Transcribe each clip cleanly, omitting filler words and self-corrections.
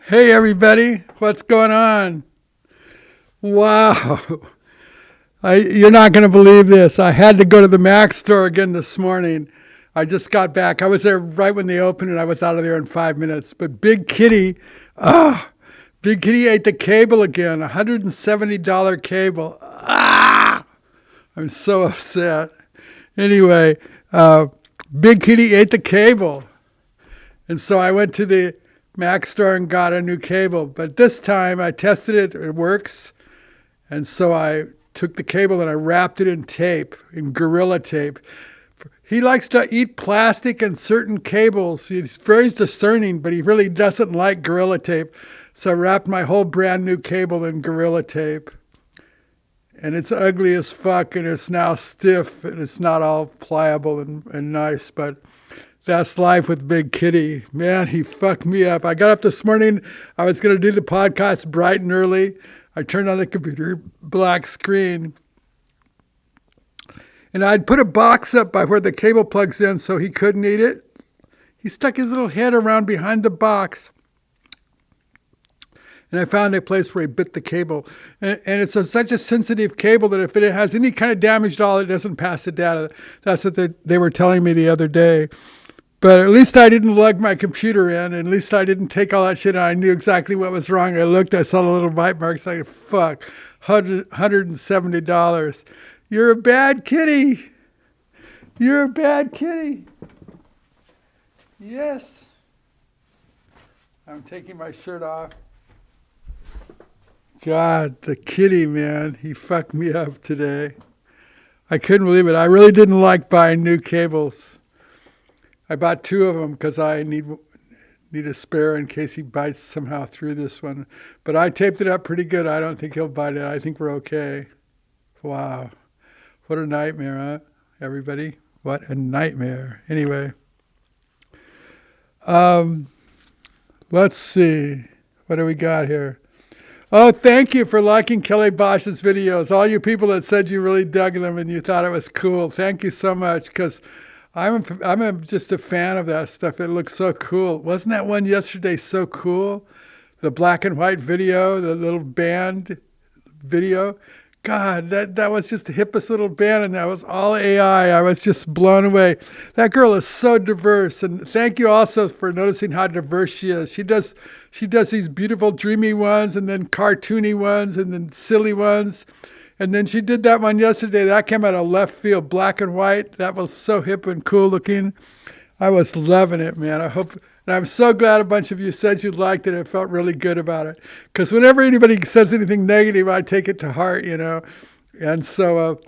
Hey everybody, what's going on? Wow, you're not going to believe this. I had to go to the Mac store again this morning. I just got back. I was there right when they opened and I was out of there in 5 minutes. But ah, Big Kitty ate the cable again, $170 cable. Ah, I'm so upset. Anyway, uh, Big Kitty ate the cable. And so I went to the Mac store and got a new cable. But this time I tested it, it works. And so I took the cable and I wrapped it in tape, in Gorilla Tape. He likes to eat plastic and certain cables. He's very discerning, but he really doesn't like Gorilla Tape. So I wrapped my whole brand new cable in Gorilla Tape. And it's ugly as fuck and it's now stiff and it's not all pliable and nice. But that's life with Big Kitty. Man, he fucked me up. I got up this morning. I was going to do the podcast bright and early. I turned on the computer, black screen. And I'd put a box up by where the cable plugs in so he couldn't eat it. He stuck his little head around behind the box. And I found a place where he bit the cable. And it's such a sensitive cable that if it has any kind of damage at all, it doesn't pass the data. That's what they were telling me the other day. But at least I didn't lug my computer in. At least I didn't take all that shit. And I knew exactly what was wrong. I looked, I saw the little bite marks. I fuck, $170. You're a bad kitty. You're a bad kitty. Yes. I'm taking my shirt off. God, the kitty, man. He fucked me up today. I couldn't believe it. I really didn't like buying new cables. I bought two of them because I need a spare in case he bites somehow through this one. But I taped it up pretty good. I don't think he'll bite it. I think we're okay. Wow. What a nightmare, huh? Everybody? What a nightmare. Anyway. Let's see. What do we got here? Oh, thank you for liking Kelly Bosch's videos. All you people that said you really dug them and you thought it was cool. Thank you so much because just a fan of that stuff. It looks so cool. Wasn't that one yesterday so cool? The black and white video, the little band video. God, that was just the hippest little band, and that was all AI. I was just blown away. That girl is so diverse, and thank you also for noticing how diverse she is. She does these beautiful, dreamy ones, and then cartoony ones, and then silly ones. And then she did that one yesterday. That came out of left field, black and white. That was so hip and cool looking. I was loving it, man. And I'm so glad a bunch of you said you liked it. I felt really good about it. Because whenever anybody says anything negative, I take it to heart, you know. And so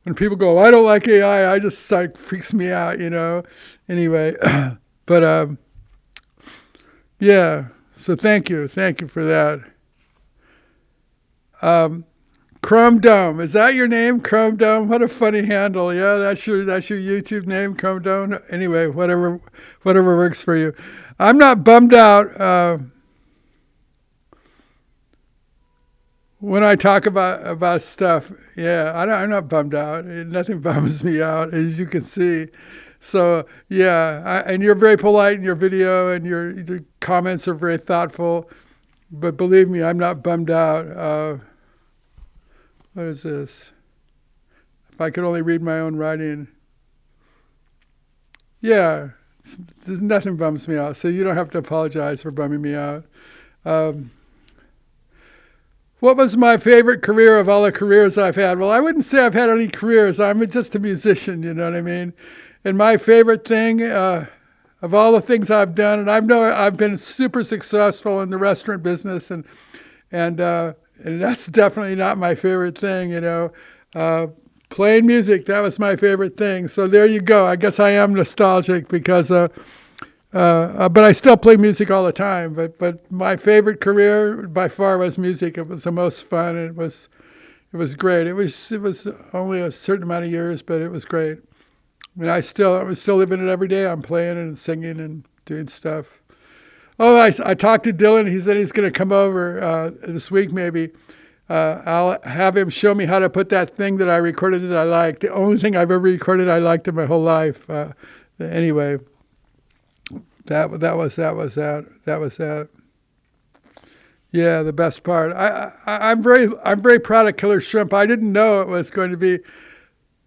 when people go, I don't like AI, I just like freaks me out, you know. Anyway, but yeah. So thank you for that. Chrome Dome, is that your name, Chrome Dome? What a funny handle. Yeah, that's your YouTube name, Chrome Dome. Anyway, whatever works for you. I'm not bummed out when I talk about stuff. Yeah, I'm not bummed out. Nothing bums me out, as you can see. So yeah, and you're very polite in your video, and your comments are very thoughtful. But believe me, I'm not bummed out. What is this? If I could only read my own writing. Yeah, there's nothing bums me out, so you don't have to apologize for bumming me out. What was my favorite career of all the careers I've had? Well, I wouldn't say I've had any careers. I'm just a musician, you know what I mean? And my favorite thing of all the things I've done, and I've been super successful in the restaurant business, and that's definitely not my favorite thing, you know. Playing music, that was my favorite thing. So there you go. I guess I am nostalgic because, but I still play music all the time. But my favorite career by far was music. It was the most fun. It was great. It was only a certain amount of years, but it was great. I mean, I'm still living it every day. I'm playing and singing and doing stuff. Oh, I talked to Dylan. He said he's going to come over this week maybe. I'll have him show me how to put that thing that I recorded that I liked. The only thing I've ever recorded I liked in my whole life. Anyway, that was that. Yeah, the best part. I'm very proud of Killer Shrimp. I didn't know it was going to be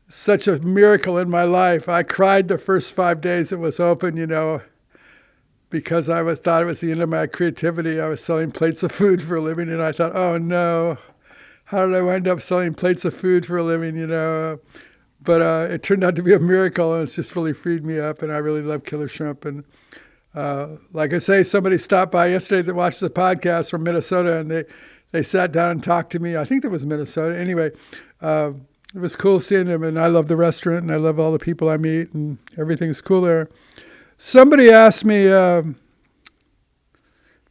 such a miracle in my life. I cried the first 5 days it was open, because thought it was the end of my creativity. I was selling plates of food for a living, and I thought, oh no, how did I wind up selling plates of food for a living? But it turned out to be a miracle, and it's just really freed me up, and I really love Killer Shrimp. And like I say, somebody stopped by yesterday that watched the podcast from Minnesota, and they sat down and talked to me. I think that was Minnesota. Anyway, it was cool seeing them, and I love the restaurant, and I love all the people I meet, and everything's cool there. Somebody asked me,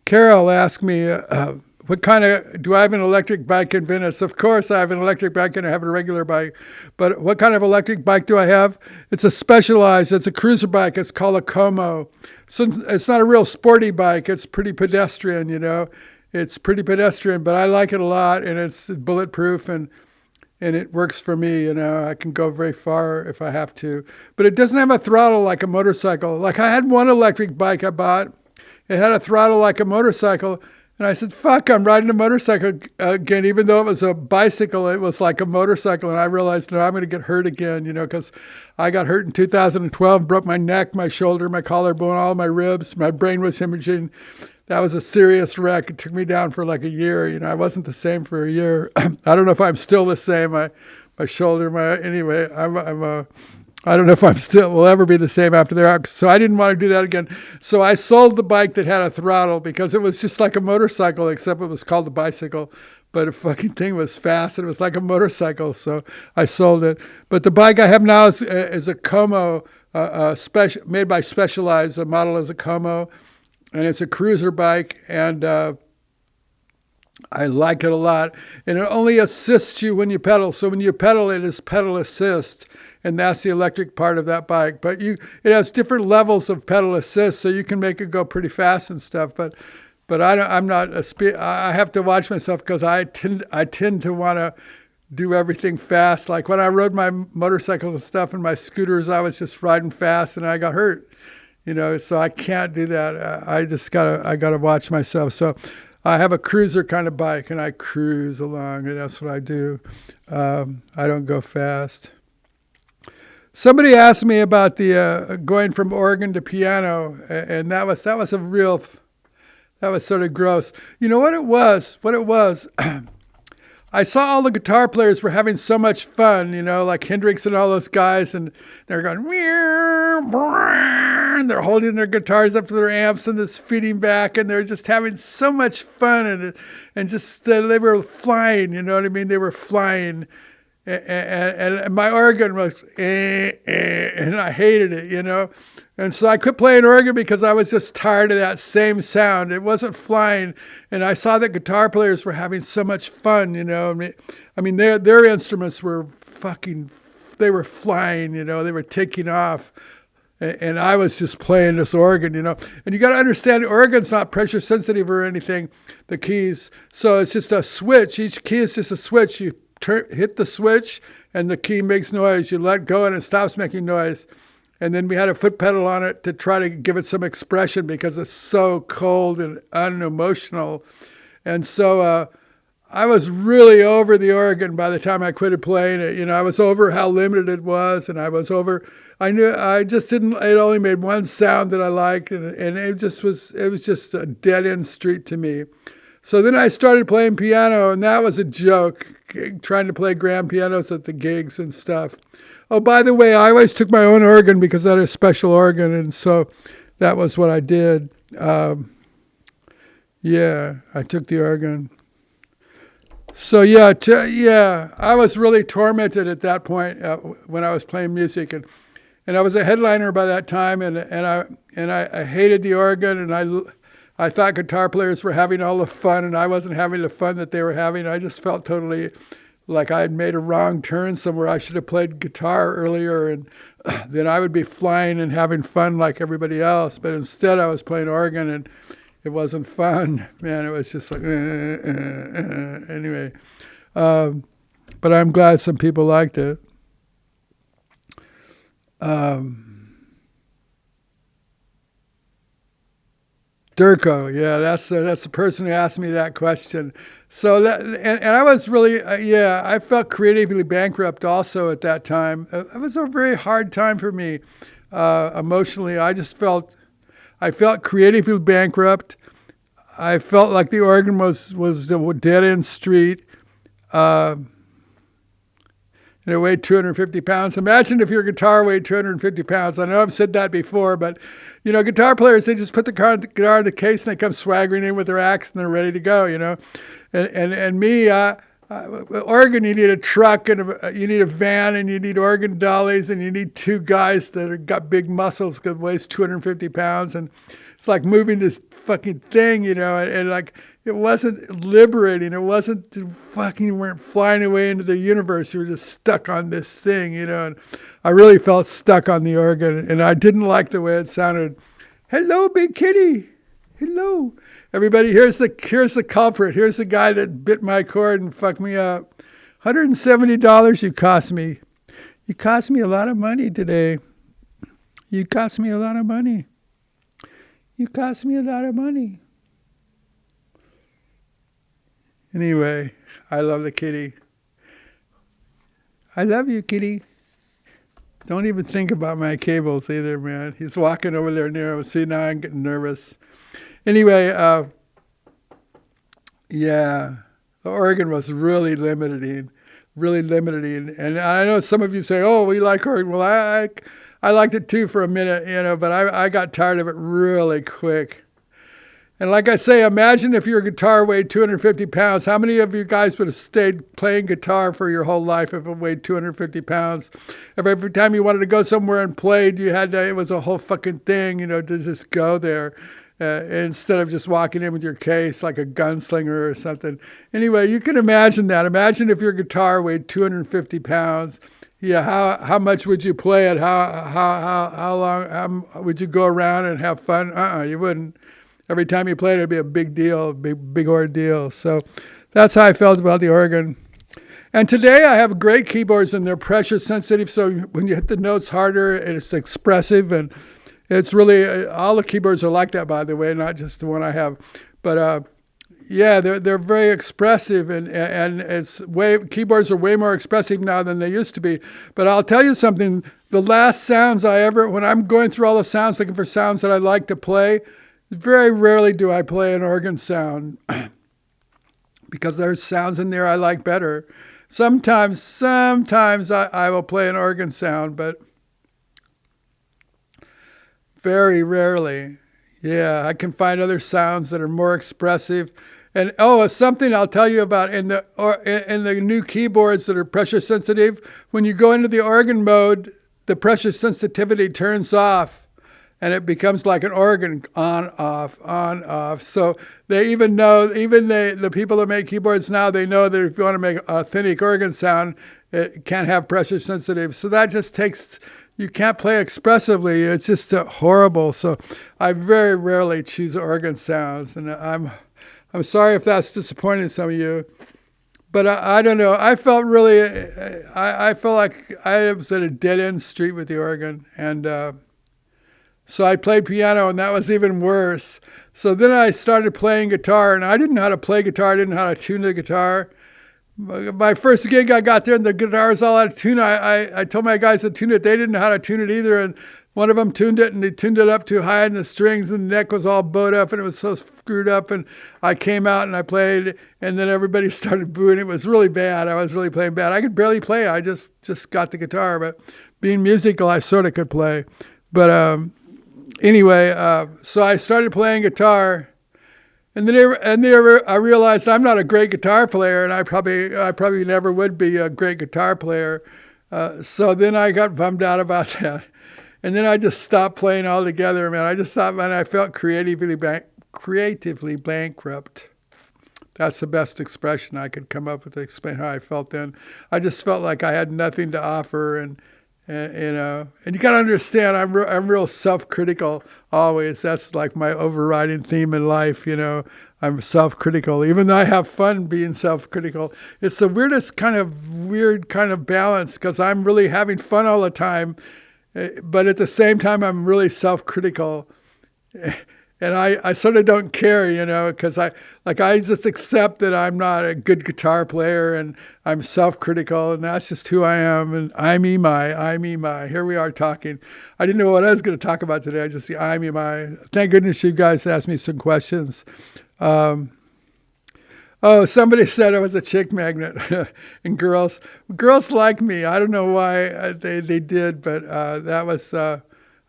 Carol asked me, do I have an electric bike in Venice? Of course I have an electric bike and I have a regular bike. But what kind of electric bike do I have? It's it's a cruiser bike. It's called a Como. So it's not a real sporty bike. It's pretty pedestrian. It's pretty pedestrian, but I like it a lot, and it's bulletproof, and it works for me. I can go very far if I have to. But it doesn't have a throttle like a motorcycle. Like I had one electric bike I bought. It had a throttle like a motorcycle. And I said, fuck, I'm riding a motorcycle again. Even though it was a bicycle, it was like a motorcycle. And I realized, no, I'm going to get hurt again, because I got hurt in 2012, broke my neck, my shoulder, my collarbone, all my ribs. My brain was hemorrhaging. That was a serious wreck. It took me down for like a year. I wasn't the same for a year. I don't know if I'm still the same. My shoulder, anyway, I don't know if will ever be the same after that. So I didn't want to do that again. So I sold the bike that had a throttle because it was just like a motorcycle, except it was called a bicycle. But the fucking thing was fast, and it was like a motorcycle. So I sold it. But the bike I have now is a Como, made by Specialized. The model is a Como, and it's a cruiser bike, and I like it a lot. And it only assists you when you pedal. So when you pedal, it is pedal assist. And that's the electric part of that bike. But it has different levels of pedal assist, so you can make it go pretty fast and stuff. But I'm not a speed. I have to watch myself because I tend to want to do everything fast. Like when I rode my motorcycles and stuff and my scooters, I was just riding fast and I got hurt. So I can't do that. I gotta watch myself. So I have a cruiser kind of bike, and I cruise along, and that's what I do. I don't go fast. Somebody asked me about the going from organ to piano, and that was sort of gross. You know what it was? I saw all the guitar players were having so much fun, like Hendrix and all those guys, and they're going, and they're holding their guitars up to their amps and just feeding back, and they're just having so much fun, and just they were flying, you know what I mean? They were flying. And my organ was, and I hated it, And so I quit playing organ because I was just tired of that same sound. It wasn't flying. And I saw that guitar players were having so much fun, I mean, their instruments were they were flying, they were taking off. And I was just playing this organ, And you got to understand, the organ's not pressure sensitive or anything, the keys. So it's just a switch. Each key is just a switch. You hit the switch and the key makes noise. You let go and it stops making noise. And then we had a foot pedal on it to try to give it some expression because it's so cold and unemotional. And so I was really over the organ by the time I quit playing it. I was over how limited it was, and I was over. It only made one sound that I liked, and it was just a dead end street to me. So then I started playing piano, and that was a joke, trying to play grand pianos at the gigs and stuff. Oh, by the way, I always took my own organ because I had a special organ, and so that was what I did. I took the organ. So I was really tormented at that point when I was playing music, and I was a headliner by that time, and I hated the organ, and I thought guitar players were having all the fun, and I wasn't having the fun that they were having. I just felt totally like I had made a wrong turn somewhere. I should have played guitar earlier, and then I would be flying and having fun like everybody else. But instead, I was playing organ, and it wasn't fun. Man, it was just like, anyway. But I'm glad some people liked it. Durko, yeah, that's the person who asked me that question. So that and I was really yeah, I felt creatively bankrupt also at that time. It was a very hard time for me emotionally. I felt creatively bankrupt. I felt like the organ was a dead end street. Uh, and it weighed 250 pounds. Imagine if your guitar weighed 250 pounds. I know I've said that before, but guitar players, they just put the guitar in the case and they come swaggering in with their axe and they're ready to go. And me, organ, you need a truck and you need a van and you need organ dollies and you need two guys that have got big muscles because it weighs 250 pounds and it's like moving this fucking thing, and like. It wasn't liberating. It wasn't you weren't flying away into the universe. You were just stuck on this thing, and I really felt stuck on the organ and I didn't like the way it sounded. Hello, big kitty. Hello. Everybody, here's the culprit. Here's the guy that bit my cord and fucked me up. $170 you cost me. You cost me a lot of money today. You cost me a lot of money. You cost me a lot of money. Anyway, I love the kitty. I love you, kitty. Don't even think about my cables either, man. He's walking over there near him. See, now I'm getting nervous. Anyway, yeah, the organ was really limiting. And I know some of you say, oh, we like organ. Well, I liked it too for a minute, but I got tired of it really quick. And like I say, imagine if your guitar weighed 250 pounds. How many of you guys would have stayed playing guitar for your whole life if it weighed 250 pounds? Every time you wanted to go somewhere and played, it was a whole fucking thing, to just go there instead of just walking in with your case like a gunslinger or something. Anyway, you can imagine that. Imagine if your guitar weighed 250 pounds. Yeah, how much would you play it? How long would you go around and have fun? You wouldn't. Every time you played it, it'd be a big deal, big ordeal. So that's how I felt about the organ. And today I have great keyboards and they're pressure sensitive. So when you hit the notes harder, it's expressive. And it's really, all the keyboards are like that, by the way, not just the one I have. But yeah, they're very expressive and keyboards are way more expressive now than they used to be. But I'll tell you something, the last sounds when I'm going through all the sounds, looking for sounds that I like to play, very rarely do I play an organ sound because there's sounds in there I like better. Sometimes I will play an organ sound, but very rarely. Yeah, I can find other sounds that are more expressive. And something I'll tell you about in the new keyboards that are pressure sensitive, when you go into the organ mode, the pressure sensitivity turns off. And it becomes like an organ, on, off. So they even know, the people that make keyboards now, they know that if you want to make an authentic organ sound, it can't have pressure sensitive. So that just you can't play expressively. It's just horrible. So I very rarely choose organ sounds. And I'm sorry if that's disappointing some of you. But I don't know. I felt really, I felt like I was at a dead end street with the organ. And so I played piano, and that was even worse. So then I started playing guitar, and I didn't know how to play guitar. I didn't know how to tune the guitar. My first gig, I got there, and the guitar was all out of tune. I told my guys to tune it. They didn't know how to tune it either, and one of them tuned it, and they tuned it up too high, and the strings and the neck was all bowed up, and it was so screwed up. And I came out, and I played, and then everybody started booing. It was really bad. I was really playing bad. I could barely play. I just got the guitar, but being musical, I sort of could play. But anyway, so I started playing guitar, and then I realized I'm not a great guitar player, and I probably never would be a great guitar player. So then I got bummed out about that, and then I just stopped playing altogether, man. I just stopped, and I felt creatively bankrupt. That's the best expression I could come up with to explain how I felt then. I just felt like I had nothing to offer, and you got to understand, I'm real self-critical always. That's like my overriding theme in life. I'm self-critical, even though I have fun being self-critical. It's the weird kind of balance because I'm really having fun all the time, but at the same time, I'm really self-critical. and I sort of don't care, because I just accept that I'm not a good guitar player, and I'm self-critical, and that's just who I am. And I me my. Here we are talking. I didn't know what I was going to talk about today. I just see I me my. Thank goodness you guys asked me some questions. Oh, somebody said I was a chick magnet, and girls like me. I don't know why they did, but that was.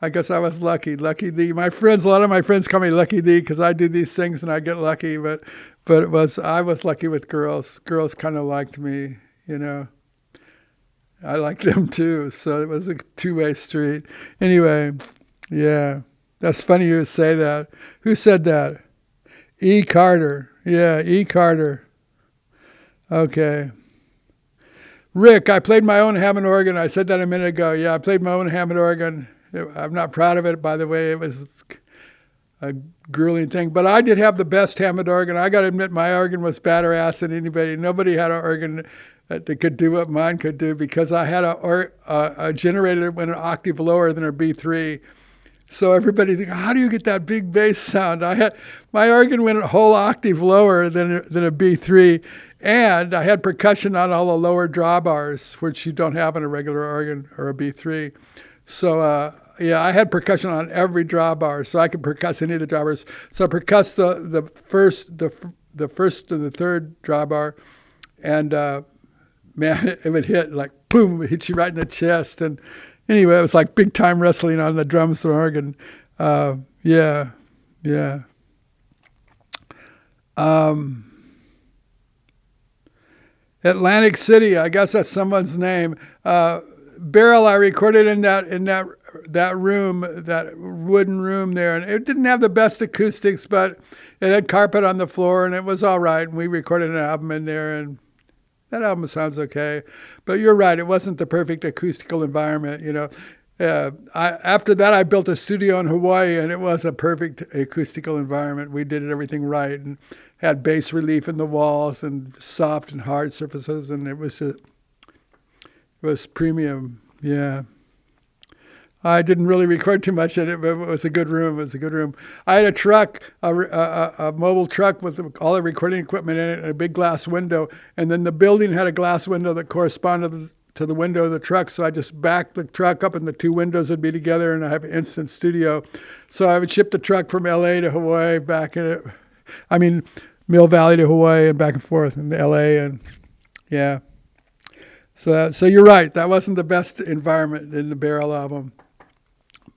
I guess I was lucky. Lucky thee. A lot of my friends call me Lucky thee because I do these things and I get lucky. But I was lucky with girls. Girls kind of liked me, I liked them too. So it was a two-way street. Anyway, yeah, that's funny you say that. Who said that? E. Carter. Yeah, E. Carter. Okay. Rick, I played my own Hammond organ. I said that a minute ago. Yeah, I played my own Hammond organ. I'm not proud of it, by the way. It was a grueling thing. But I did have the best Hammond organ. I got to admit, my organ was better ass than anybody. Nobody had an organ that could do what mine could do because I had a generator that went an octave lower than a B3. So everybody think, how do you get that big bass sound? My organ went a whole octave lower than a B3. And I had percussion on all the lower drawbars, which you don't have in a regular organ or a B3. So, I had percussion on every drawbar, so I could percuss any of the drawbars. So I percussed the first and the third drawbar, and man, it would hit like boom, it hit you right in the chest. And anyway, it was like big time wrestling on the drums and organ. Yeah. Atlantic City, I guess that's someone's name. Barrel, I recorded in that room, that wooden room there, and it didn't have the best acoustics, but it had carpet on the floor, and it was all right. And we recorded an album in there, and that album sounds okay. But you're right, it wasn't the perfect acoustical environment. After that, I built a studio in Hawaii, and it was a perfect acoustical environment. We did everything right, and had bass relief in the walls, and soft and hard surfaces, and it was premium, yeah. I didn't really record too much in it, but it was a good room. I had a truck, a mobile truck with all the recording equipment in it, and a big glass window. And then the building had a glass window that corresponded to the window of the truck. So I just backed the truck up, and the two windows would be together, and I have an instant studio. So I would ship the truck from LA to Hawaii, Mill Valley to Hawaii, and back and forth in LA, and yeah. So you're right. That wasn't the best environment in the Barrel album.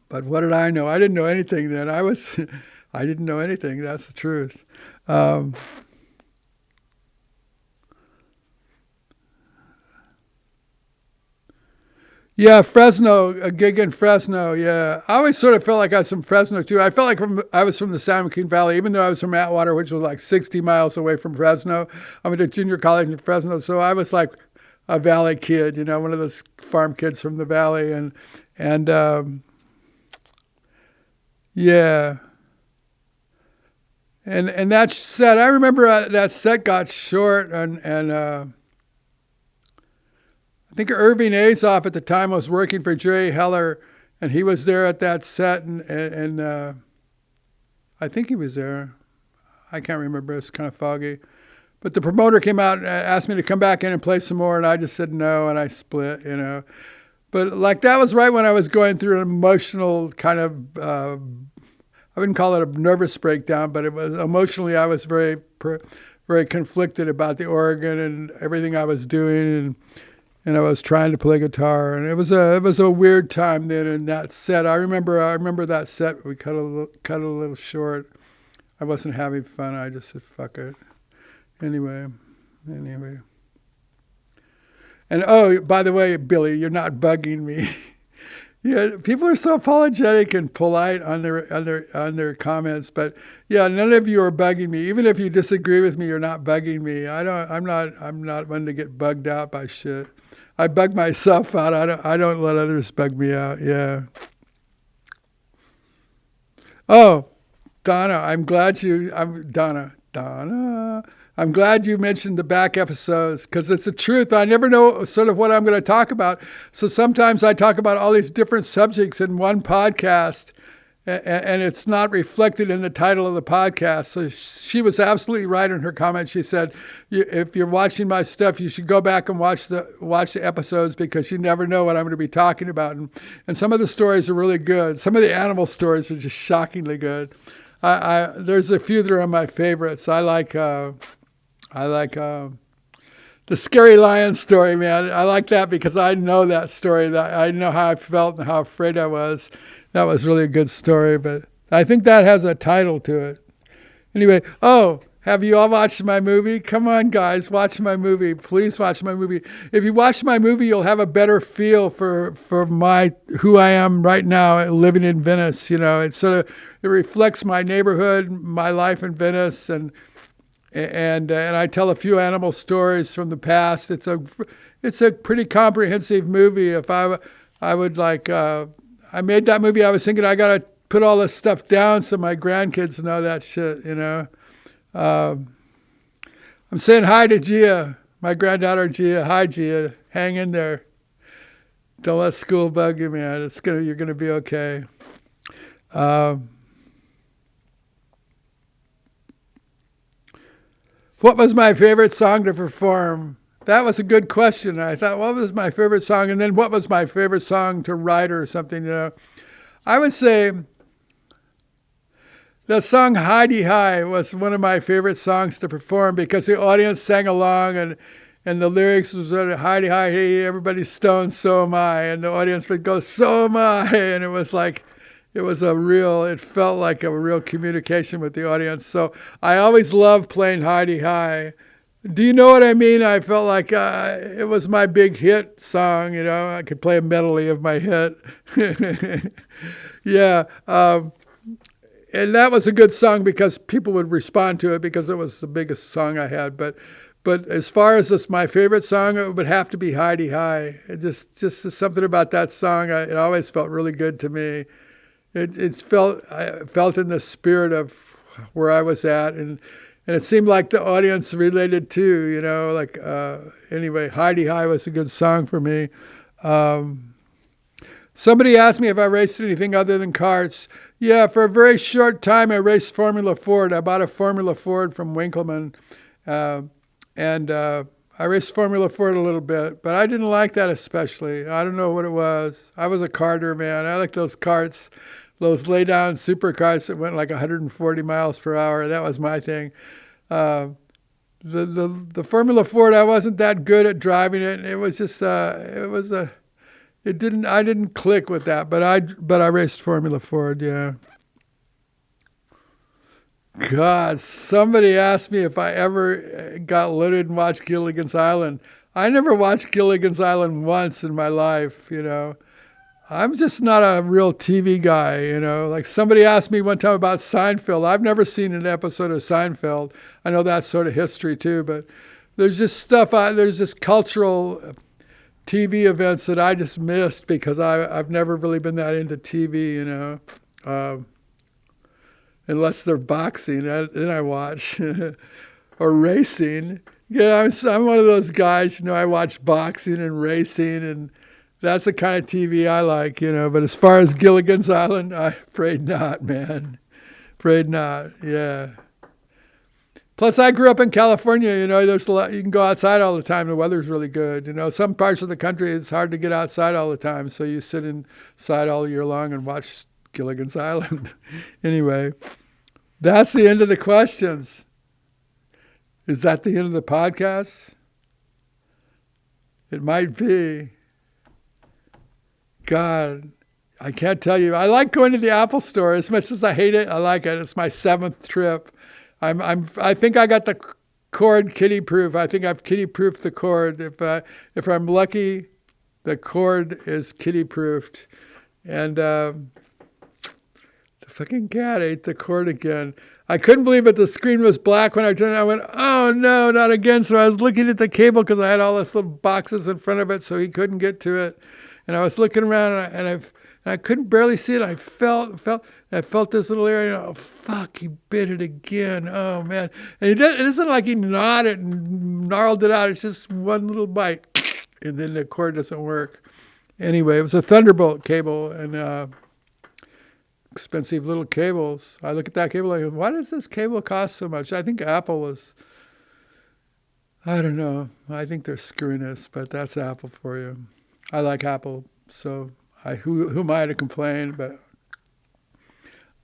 But what did I know? I didn't know anything then. I didn't know anything. That's the truth. Yeah, Fresno, a gig in Fresno. Yeah, I always sort of felt like I was from Fresno too. I felt like I was from the San Joaquin Valley, even though I was from Atwater, which was like 60 miles away from Fresno. I went to junior college in Fresno, so I was like a valley kid, one of those farm kids from the valley, and yeah. And that set, I remember that set got short, and I think Irving Azoff at the time was working for Jerry Heller, and he was there at that set, and I think he was there. I can't remember. It's kind of foggy. But the promoter came out and asked me to come back in and play some more, and I just said no, and I split, But like that was right when I was going through an emotional kind of, I wouldn't call it a nervous breakdown, but it was emotionally I was very, very conflicted about the organ and everything I was doing, and I was trying to play guitar, and it was a weird time then in that set. I remember that set. We cut a little short. I wasn't having fun. I just said fuck it. Anyway. And oh, by the way, Billy, you're not bugging me. Yeah, people are so apologetic and polite on their comments, but yeah, none of you are bugging me. Even if you disagree with me, you're not bugging me. I'm not one to get bugged out by shit. I bug myself out. I don't let others bug me out. Yeah. Oh, Donna, I'm glad you mentioned the back episodes, because it's the truth. I never know sort of what I'm going to talk about. So sometimes I talk about all these different subjects in one podcast, and it's not reflected in the title of the podcast. So she was absolutely right in her comment. She said, if you're watching my stuff, you should go back and watch the episodes, because you never know what I'm going to be talking about. And some of the stories are really good. Some of the animal stories are just shockingly good. There's a few that are my favorites. I like the scary lion story, man. I like that because I know that story. That I know how I felt and how afraid I was. That was really a good story, but I think that has a title to it. Anyway, have you all watched my movie? Come on, guys, watch my movie. Please watch my movie. If you watch my movie, you'll have a better feel for who I am right now, living in Venice. You know, it reflects my neighborhood, my life in Venice, and I tell a few animal stories from the past. It's a pretty comprehensive movie. If I would like. I made that movie. I was thinking I got to put all this stuff down so my grandkids know that shit, you know. I'm saying hi to Gia, my granddaughter Gia. Hi, Gia. Hang in there. Don't let school bug you, man. You're gonna be okay. What was my favorite song to perform? That was a good question. I thought, what was my favorite song? And then what was my favorite song to write or something, you know? I would say the song Heidi High was one of my favorite songs to perform, because the audience sang along, and the lyrics was Heidi High, hey, everybody's stoned, so am I. And the audience would go, so am I. And it was like, it felt like a real communication with the audience. So I always loved playing Heidi High. Do you know what I mean? I felt like it was my big hit song, you know. I could play a medley of my hit. Yeah. And that was a good song because people would respond to it, because it was the biggest song I had. But as far as my favorite song, it would have to be Heidi High. It just something about that song. It always felt really good to me. I felt in the spirit of where I was at, and it seemed like the audience related too, you know, like, anyway, Heidi High was a good song for me. Somebody asked me if I raced anything other than karts. Yeah, for a very short time, I raced Formula Ford. I bought a Formula Ford from Winkleman, and I raced Formula Ford a little bit, but I didn't like that especially. I don't know what it was. I was a karter, man. I like those karts, those lay-down supercars that went like 140 miles per hour. That was my thing. The Formula Ford, I wasn't that good at driving it. It was just I didn't click with that, but I raced Formula Ford, yeah. God, somebody asked me if I ever got loaded and watched Gilligan's Island. I never watched Gilligan's Island once in my life, you know. I'm just not a real TV guy, you know. Like somebody asked me one time about Seinfeld. I've never seen an episode of Seinfeld. I know that's sort of history too, but there's just there's just cultural TV events that I just missed because I've never really been that into TV, you know. Unless they're boxing, then I watch. Or racing. Yeah, I'm one of those guys, you know, I watch boxing and racing, and that's the kind of TV I like, you know. But as far as Gilligan's Island, I'm afraid not, man. Afraid not, yeah. Plus, I grew up in California, you know, there's a lot, you can go outside all the time. The weather's really good. You know, some parts of the country, it's hard to get outside all the time. So you sit inside all year long and watch Gilligan's Island. Anyway, that's the end of the questions. Is that the end of the podcast? It might be. God, I can't tell you. I like going to the Apple store as much as I hate it. I like it. It's my 7th trip. I think I got the cord kitty proof. I think I've kitty proofed the cord. If I'm lucky, the cord is kitty proofed. And the fucking cat ate the cord again. I couldn't believe it. The screen was black when I turned it. I went, oh no, not again. So I was looking at the cable because I had all this little boxes in front of it, so he couldn't get to it. And I was looking around, and I couldn't barely see it. I felt this little area. Oh fuck! He bit it again. Oh man! And it isn't like he gnawed it and gnarled it out. It's just one little bite, and then the cord doesn't work. Anyway, it was a Thunderbolt cable, and expensive little cables. I look at that cable, I go, why does this cable cost so much? I think Apple is, I don't know. I think they're screwing us, but that's Apple for you. I like Apple, so who am I to complain? But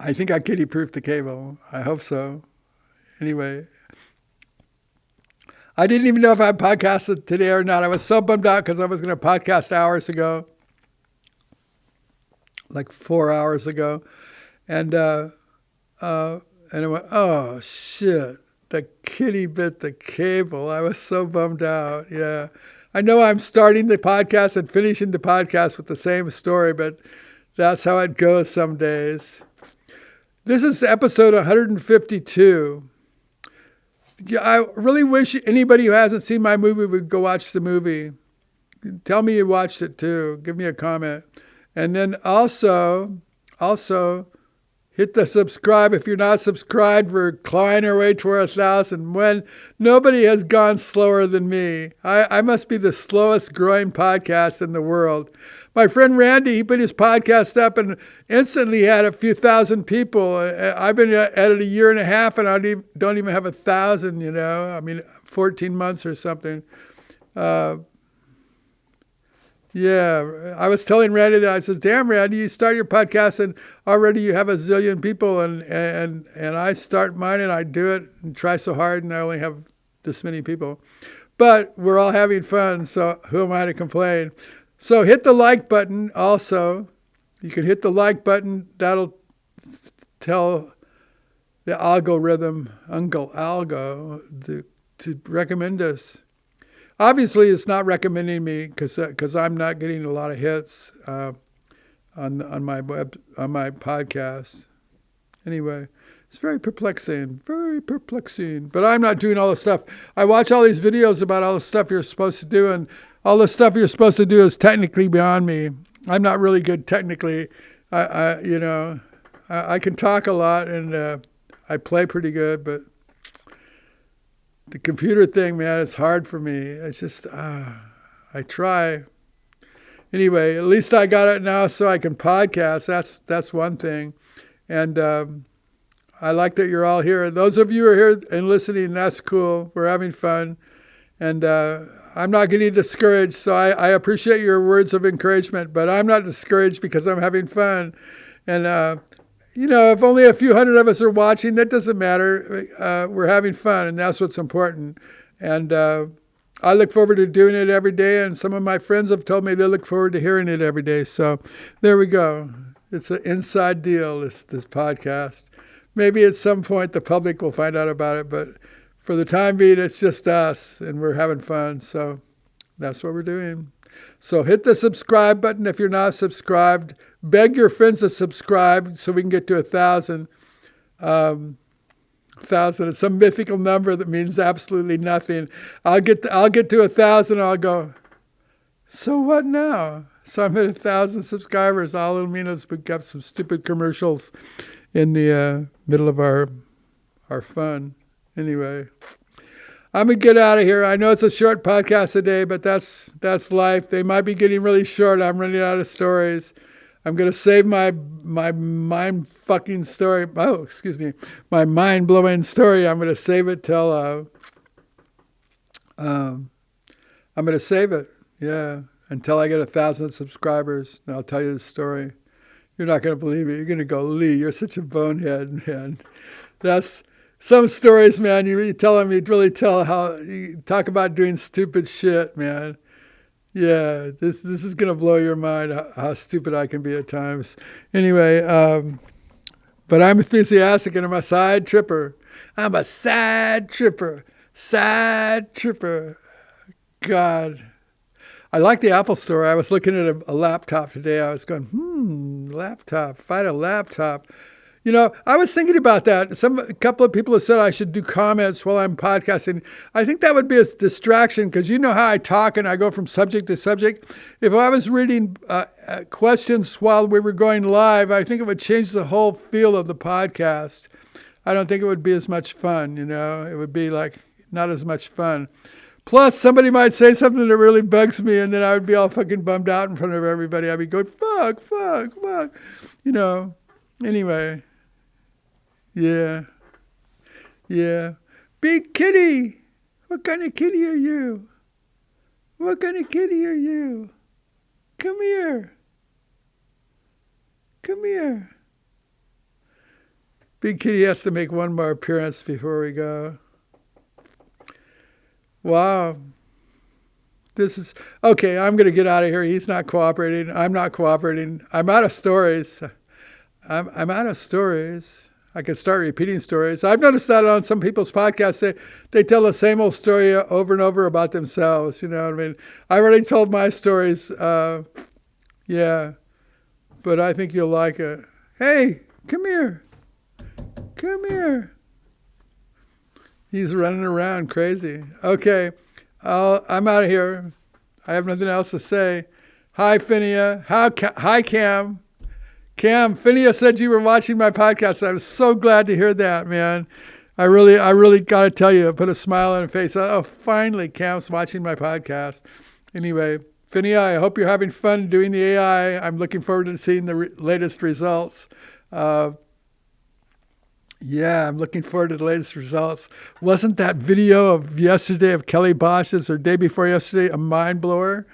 I think I kitty-proofed the cable. I hope so. Anyway, I didn't even know if I podcasted today or not. I was so bummed out because I was going to podcast hours ago, like 4 hours ago. And I went, oh, shit. The kitty bit the cable. I was so bummed out. Yeah. I know I'm starting the podcast and finishing the podcast with the same story, but that's how it goes some days. This is episode 152. Yeah, I really wish anybody who hasn't seen my movie would go watch the movie. Tell me you watched it too. Give me a comment. And then also hit the subscribe if you're not subscribed. We're clawing our way toward 1,000. When nobody has gone slower than me. I must be the slowest growing podcast in the world. My friend Randy, he put his podcast up and instantly had a few thousand people. I've been at it a year and a half and I don't even have 1,000, you know. I mean, 14 months or something. Yeah, I was telling Randy that. I says, damn, Randy, you start your podcast and already you have a zillion people and I start mine and I do it and try so hard and I only have this many people. But we're all having fun, so who am I to complain? So hit the like button also. You can hit the like button. That'll tell the algorithm, Uncle Algo, to recommend us. Obviously, it's not recommending me because I'm not getting a lot of hits on my podcast. Anyway, it's very perplexing. But I'm not doing all the stuff. I watch all these videos about all the stuff you're supposed to do, and all the stuff you're supposed to do is technically beyond me. I'm not really good technically. I can talk a lot and I play pretty good, but the computer thing, man, it's hard for me. It's just, I try. Anyway, at least I got it now so I can podcast. That's one thing. And I like that you're all here. Those of you who are here and listening, that's cool. We're having fun. And I'm not getting discouraged, so I appreciate your words of encouragement, but I'm not discouraged because I'm having fun. And, if only a few hundred of us are watching, that doesn't matter. We're having fun, and that's what's important. And I look forward to doing it every day, and some of my friends have told me they look forward to hearing it every day. So there we go. It's an inside deal, this podcast. Maybe at some point the public will find out about it, but for the time being, it's just us, and we're having fun. So that's what we're doing. So hit the subscribe button if you're not subscribed. Beg your friends to subscribe so we can get to 1,000. 1,000 is some mythical number that means absolutely nothing. I'll get to 1,000 and I'll go, so what now? So I'm at 1,000 subscribers. All it'll mean is we got some stupid commercials in the middle of our fun. Anyway, I'm going to get out of here. I know it's a short podcast today, but that's life. They might be getting really short. I'm running out of stories. I'm going to save my mind-fucking story. Oh, excuse me. My mind-blowing story. I'm going to save it till... I'm going to save it. Yeah. Until I get 1,000 subscribers. And I'll tell you the story. You're not going to believe it. You're going to go, Lee, you're such a bonehead, man. That's... Some stories, man, you really tell how you talk about doing stupid shit, man. Yeah, this is going to blow your mind how stupid I can be at times. Anyway, but I'm enthusiastic and I'm a side tripper. I'm a side tripper. God. I like the Apple Store. I was looking at a laptop today. I was going, laptop, if I had a laptop. I was thinking about that. A couple of people have said I should do comments while I'm podcasting. I think that would be a distraction because you know how I talk and I go from subject to subject. If I was reading questions while we were going live, I think it would change the whole feel of the podcast. I don't think it would be as much fun, It would be like not as much fun. Plus, somebody might say something that really bugs me and then I would be all fucking bummed out in front of everybody. I'd be going, fuck. Anyway, yeah, yeah. Big kitty. What kind of kitty are you? What kind of kitty are you? Come here. Come here. Big kitty has to make one more appearance before we go. Wow. This is okay. I'm going to get out of here. He's not cooperating. I'm not cooperating. I'm out of stories. I'm out of stories. I can start repeating stories. I've noticed that on some people's podcasts, they tell the same old story over and over about themselves. You know what I mean? I already told my stories. Yeah, but I think you'll like it. Hey, come here. Come here. He's running around crazy. Okay, I'm out of here. I have nothing else to say. Hi, Phinia. Hi, Cam. Cam, Phinia said you were watching my podcast. I was so glad to hear that, man. I really got to tell you, put a smile on her face. Oh, finally, Cam's watching my podcast. Anyway, Phinia, I hope you're having fun doing the AI. I'm looking forward to seeing the latest results. Yeah, I'm looking forward to the latest results. Wasn't that video of yesterday of Kelly Bosch's or day before yesterday a mind blower?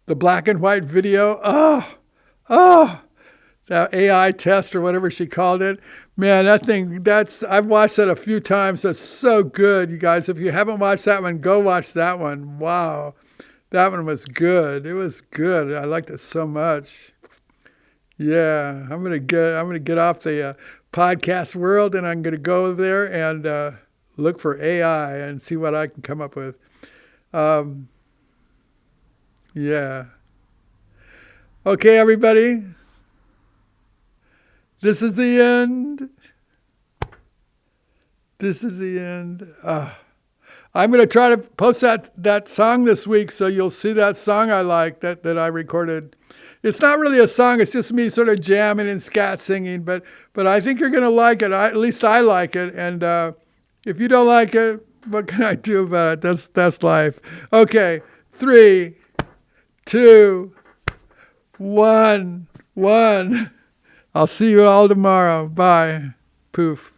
The black and white video. Oh. That AI test or whatever she called it. Man, I've watched that a few times. That's so good, you guys. If you haven't watched that one, go watch that one. Wow. That one was good. It was good. I liked it so much. Yeah, I'm gonna get off the podcast world and I'm gonna go over there and look for AI and see what I can come up with. Yeah. Okay, everybody. This is the end. This is the end. I'm going to try to post that song this week so you'll see that song I like that I recorded. It's not really a song. It's just me sort of jamming and scat singing. But I think you're going to like it. At least I like it. And if you don't like it, what can I do about it? That's life. Okay. 3, 2, 1. I'll see you all tomorrow. Bye. Poof.